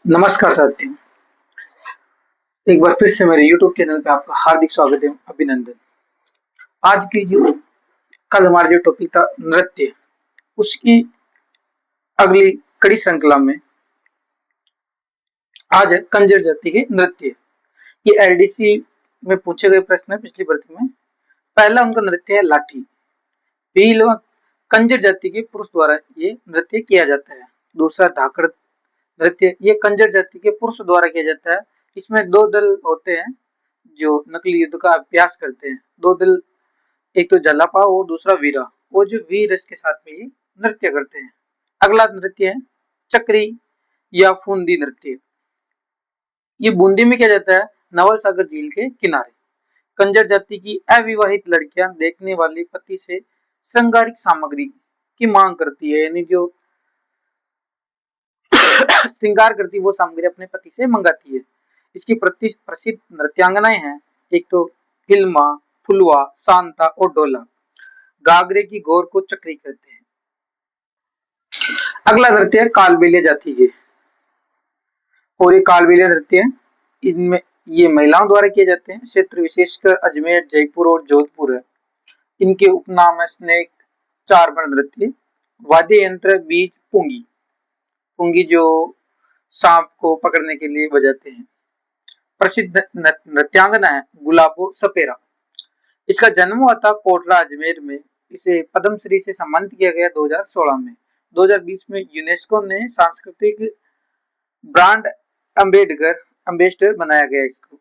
नमस्कार साथियों। एक बार फिर से मेरे YouTube चैनल पे आपका हार्दिक स्वागत है, अभिनंदन। आज की जो कल हमारा जो टॉपिक था नृत्य, उसकी अगली कड़ी श्रृंखला में आज है कंजर जाति के नृत्य। ये एलडीसी में पूछे गए प्रश्न है पिछली भर्ती में। पहला उनका नृत्य है लाठी। भील व कंजर जाति के पुरुष द्वारा ये नृत्य किया जाता है। दूसरा धाकड़ नृत्य, ये कंजर जाति के पुरुष द्वारा किया जाता है। इसमें दो दल होते हैं जो नकली युद्ध का अभ्यास करते हैं। दो दल, एक तो जलापा और दूसरा वीरा। वो जो वीर रस के साथ में ये नृत्य करते हैं। अगला नृत्य है चक्री या फूंदी नृत्य। ये बूंदी में किया जाता है, नवल सागर झील के किनारे। कंजर जाति की अविवाहित लड़कियां देखने वाले पति से श्रृंगारिक सामग्री की मांग करती है, यानी जो श्रृंगार करती है वो सामग्री अपने पति से मंगाती है। इसकी प्रसिद्ध नृत्यांगनाएं हैं, एक तो हिलमा, फुलवा, शांता और डोला। गागरे की गौर को चक्री कहते हैं। अगला नृत्य है कालबेलिया जाति के, और ये कालबेलिया नृत्य है, इनमें ये महिलाओं द्वारा किए जाते हैं। क्षेत्र विशेषकर अजमेर, जयपुर और जोधपुर है। इनके उपनाम है स्नेक, चार बर्ण नृत्य, वाद्य यंत्र, बीज, पुंगी। पुंगी जो सांप को पकड़ने के लिए बजाते हैं। प्रसिद्ध नृत्यांगना है गुलाबो सपेरा। इसका जन्म हुआ था कोटरा अजमेर में। इसे पद्मश्री से सम्मानित किया गया 2016 में। 2020 में यूनेस्को ने सांस्कृतिक ब्रांड एम्बेसडर बनाया गया इसको,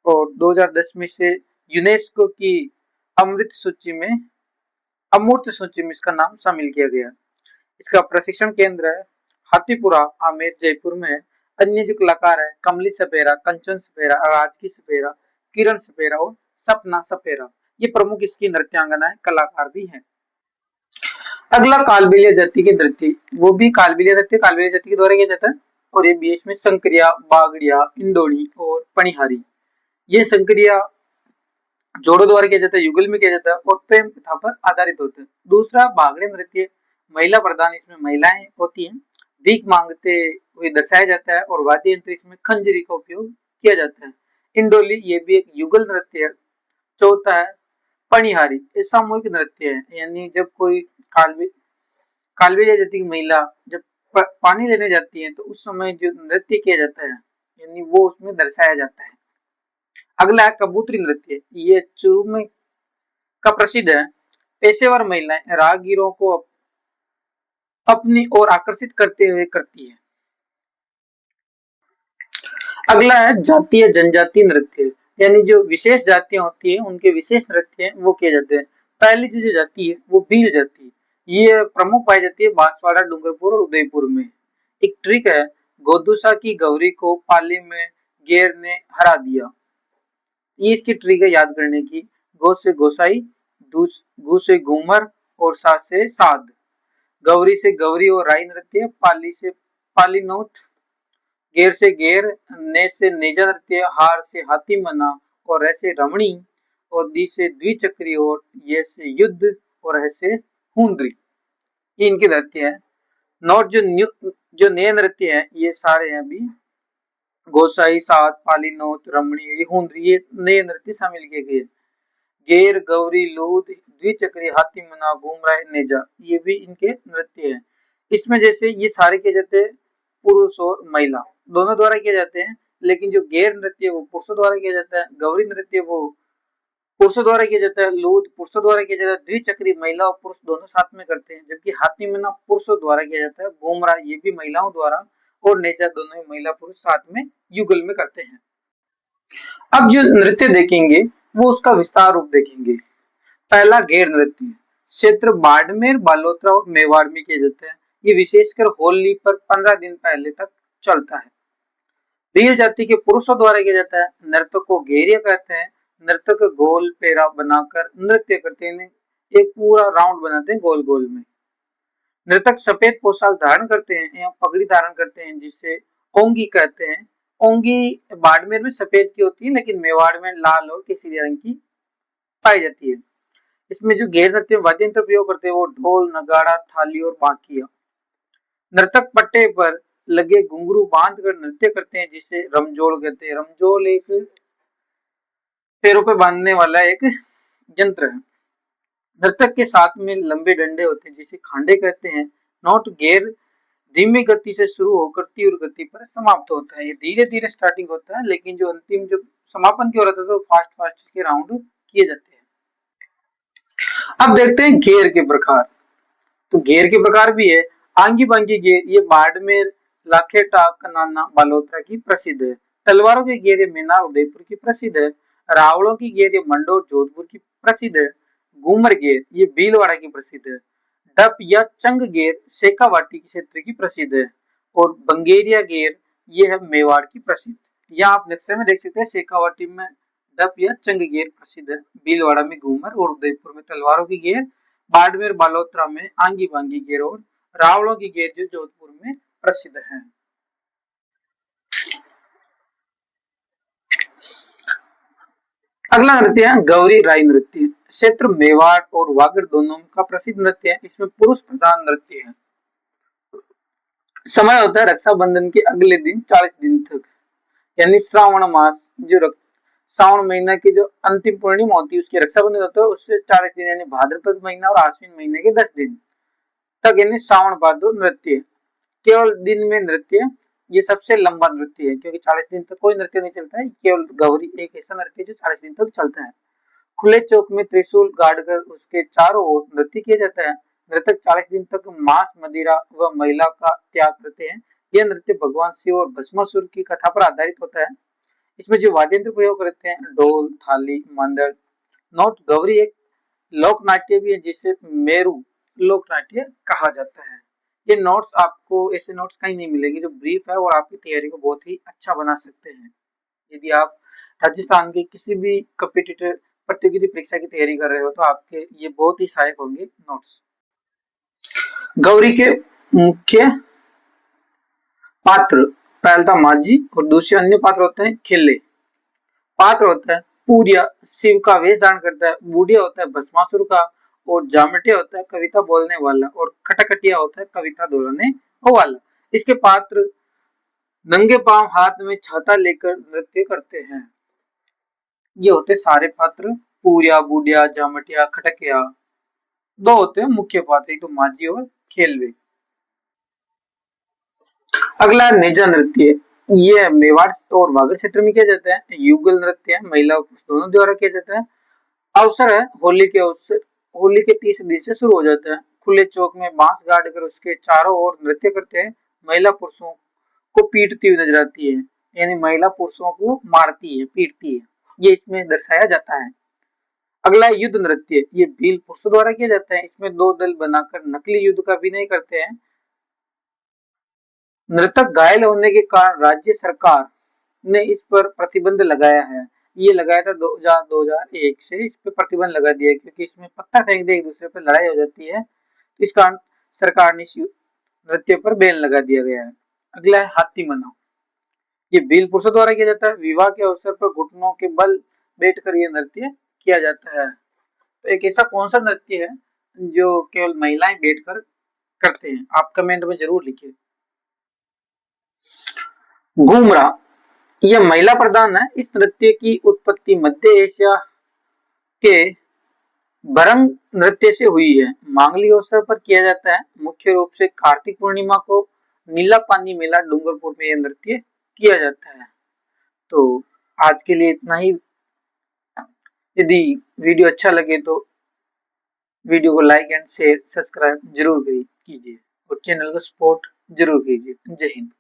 और 2010 में से यूनेस्को की अमृत सूची में अमूर्त सूची में इसका नाम शामिल किया गया। इसका प्रशिक्षण केंद्र है हाथीपुरा, आमेर, जयपुर में है। अन्य जो कलाकार है कमली सपेरा, कंचन सपेरा, राजकी सपेरा, किरण सपेरा और सपना सपेरा, ये प्रमुख इसकी नृत्यांगना है, कलाकार भी हैं। अगला कालबेलिया जाति के नृत्य, वो भी कालबेलिया नृत्य कालबेलिया जाति के द्वारा किया जाता है, और ये भी इसमें संक्रिया, बागड़िया, इंडोनी और पणिहारी। ये संक्रिया जोड़ों द्वारा किया जाता है, युगल में किया जाता है और प्रेम कथा पर आधारित होता है। दूसरा बागड़े नृत्य, महिला प्रधान, इसमें महिलाएं होती हैं, भीख मांगते हुए दर्शाया जाता है और वाद्य यंत्र इसमें खंजरी का उपयोग किया जाता है। इंडोली, ये भी एक युगल नृत्य है। चौथा है पणिहारी, ये सामूहिक नृत्य है, यानी जब कोई कालबेलिया जाति की महिला जब पानी लेने जाती है तो उस समय जो नृत्य किया जाता है, यानी वो उसमें दर्शाया जाता है। अगला है कबूतरी नृत्य, ये चुरू में का प्रसिद्ध है। पेशेवर महिलाएं राहगीरों को अपनी ओर आकर्षित करते हुए करती है। अगला है जातीय जनजातीय नृत्य, यानी जो विशेष जातियां होती है उनके विशेष नृत्य है वो किए जाते हैं। पहली जो जाति है वो भील जाति है। ये प्रमुख पाई जाती है बांसवाड़ा, डूंगरपुर और उदयपुर में। एक ट्रिक है, गोदूसा की गौरी को पाली में गेर ने हरा दिया। ये इसकी ट्रिक है याद करने की। गो से गोसाई, गु से घूमर और सा से साध। गौरी से गौरी और राई नृत्य, पाली से पालीनौत, गेर से गेर, ने से नेजा नृत्य, हार से हाथी मना और ऐसे रमणी, और दी से द्विचक्री और ये से युद्ध और ऐसे हुंद्री। ये इनके नृत्य है। नोट जो नए नृत्य है ये सारे हैं अभी गोसाई, सात, पालीनौत, रमणी, ये हुंद्री, ये नए नृत्य शामिल किए गए। गेर, गौरी, लूद, द्विचक्री, हाथी मना, घूमरा, नेजा, ये भी इनके नृत्य है। इसमें जैसे ये सारे किए जाते हैं पुरुष और महिला दोनों द्वारा किए जाते हैं, लेकिन जो गैर नृत्य वो पुरुषों द्वारा किया जाता है, गौरी नृत्य वो पुरुषों द्वारा किया जाता है, लूद पुरुषों द्वारा किया जाता है, द्विचक्री महिला और पुरुष दोनों साथ में करते हैं, जबकि हाथी मना पुरुषों द्वारा किया जाता है, घूमरा ये भी महिलाओं द्वारा, और नेजा दोनों ही महिला पुरुष साथ में युगल में करते हैं। अब जो नृत्य देखेंगे वो उसका विस्तार रूप देखेंगे। पहला गैर नृत्य, क्षेत्र बाड़मेर, बालोतरा और मेवाड़ में किया जाता है। ये विशेषकर होली पर 15 दिन पहले तक चलता है। भील जाति के पुरुषों द्वारा किया जाता है। नर्तक को घेरिया कहते हैं। नर्तक गोल पेरा बनाकर नृत्य करते हैं, एक पूरा राउंड बनाते हैं गोल गोल में। नर्तक सफेद पोशाक धारण करते हैं एवं पगड़ी धारण करते हैं, जिसे ओंगी कहते हैं। ओंगी बाड़मेर में सफेद की होती है, लेकिन मेवाड़ में लाल और केसरिया रंग की पाई जाती है। इसमें जो गैर नृत्य वाद्य यंत्र प्रयोग करते हैं वो ढोल, नगाड़ा, थाली और बाकिया। नर्तक पट्टे पर लगे घुंघरू बांध कर नृत्य करते हैं, जिसे रमजोड़ कहते हैं। रमजोड़ एक पैरों पे बांधने वाला एक यंत्र है। नर्तक के साथ में लंबे डंडे होते हैं, जिसे खांडे कहते हैं। नोट गेर धीमी गति से शुरू होकर तीव्र गति पर समाप्त होता है। ये धीरे धीरे स्टार्टिंग होता है, लेकिन जो अंतिम जो समापन की ओर होता है तो फास्ट फास्ट इसके राउंड किए जाते हैं। अब देखते हैं घेर के प्रकार। तो घेर के प्रकार भी है। आंगी बांगी घेर, ये बाड़मेर, लाखेटा, कनाना, बालोतरा की प्रसिद्ध है। तलवारों की घेर ये मेनार, उदयपुर की प्रसिद्ध है। रावलों की घेर ये मंडोर, जोधपुर की प्रसिद्ध है। घूमर घेर ये भीलवाड़ा की प्रसिद्ध है। डप या चंग घेर शेखावाटी क्षेत्र की प्रसिद्ध है। और बंगेरिया घेर ये है मेवाड़ की प्रसिद्ध। यहाँ आप नक्शे में देख सकते हैं, शेखावाटी में डप या चंग घेर प्रसिद्ध है, भीलवाड़ा में घूमर और उदयपुर में तलवारों की घेर, बाड़मेर बालोतरा में आंगी बांगी घेर और रावलों की घेर जो जोधपुर में प्रसिद्ध है। अगला नृत्य है गौरी राई नृत्य। क्षेत्र मेवाड़ और वागड़ दोनों का प्रसिद्ध नृत्य है। इसमें पुरुष प्रधान नृत्य है। समय होता है रक्षाबंधन के अगले दिन 40 दिन तक, यानी श्रावण मास जो श्रावण महीना की जो अंतिम पूर्णिमा होती है उसकी रक्षाबंधन होता है, उससे 40 दिन यानी भाद्रपद महीना और आश्विन महीने के 10 दिन तक, यानी श्रावण भादो नृत्य। केवल दिन में नृत्य, ये सबसे लंबा नृत्य है, क्योंकि 40 दिन तक कोई नृत्य नहीं चलता है। केवल गौरी एक ऐसा नृत्य जो 40 दिन तक चलता है। खुले चौक में त्रिशूल गाड़कर उसके चारों ओर नृत्य किया जाता है। नृतक 40 दिन तक मांस, मदिरा व महिला का त्याग करते हैं। यह नृत्य भगवान शिव और भस्मासुर की कथा पर आधारित होता है। इसमें जो वाद्य यंत्र प्रयोग करते हैं, ढोल, थाली, मांदड़। नोट गौरी एक लोक नाट्य भी है, जिसे मेरू लोक नाट्य कहा जाता है। ये नोट्स आपको ऐसे नोट्स कहीं नहीं मिलेंगे जो ब्रीफ है और आपकी तैयारी को बहुत ही अच्छा बना सकते हैं। यदि आप राजस्थान के किसी भी कॉम्पिटिटिव प्रतियोगिता परीक्षा की तैयारी कर रहे हो तो आपके ये बहुत ही सहायक होंगे नोट्स। गौरी के मुख्य पात्र, पहला था माझी और दूसरे अन्य पात्र होते हैं खेले। पात्र होता है पूरिया, शिव का वेश धारण करता है। बूढ़िया होता है भस्मासुर का। और जामटिया होता है कविता बोलने वाला। और खटखटिया होता है कविता दोहराने वाला। इसके पात्र नंगे पांव हाथ में छाता लेकर नृत्य करते हैं। ये होते सारे पात्र, पूरिया, बूढ़िया, जामटिया, खटकिया। दो होते हैं मुख्य पात्र, एक तो माझी और खेलवे। अगला नेजा नृत्य, ये मेवाड़ और वागड़ क्षेत्र में किया जाता है। युगल नृत्य है, महिला दोनों द्वारा किया जाता है। अवसर है होली के अवसर, होली के 30 दिन से शुरू हो जाता है। खुले चौक में बांस गाड़ कर उसके चारों ओर नृत्य करते हैं। महिला पुरुषों को पीटती हुई नजर आती है, यानी महिला पुरुषों को मारती है, पीटती है, ये इसमें दर्शाया जाता है। अगला युद्ध नृत्य, ये भील पुरुषों द्वारा किया जाता है। इसमें दो दल बनाकर नकली युद्ध का अभिनय करते हैं। नर्तक घायल होने के कारण राज्य सरकार ने इस पर प्रतिबंध लगाया है। ये लगाया था 2001 से इस पर प्रतिबंध लगा दिया, क्योंकि इसमें पत्थर फेंक दे एक दूसरे पर लड़ाई हो जाती है। इस कारण सरकार ने इस नृत्य पर बैन लगा दिया गया है। अगला है हाथी मनाओ, ये भील पुरुषों द्वारा किया जाता है। विवाह के अवसर पर घुटनों के बल बैठकर यह नृत्य किया जाता है। तो एक ऐसा कौन सा नृत्य है जो केवल महिलाएं बैठकर करते हैं, आप कमेंट में जरूर लिखिए। घूमरा, यह महिला प्रधान है। इस नृत्य की उत्पत्ति मध्य एशिया के भरंग नृत्य से हुई है। मांगलिक अवसर पर किया जाता है। मुख्य रूप से कार्तिक पूर्णिमा को नीला पानी मेला डूंगरपुर में यह नृत्य किया जाता है। तो आज के लिए इतना ही। यदि वीडियो अच्छा लगे तो वीडियो को लाइक एंड शेयर सब्सक्राइब जरूर कीजिए और चैनल को सपोर्ट जरूर कीजिए। जय हिंद।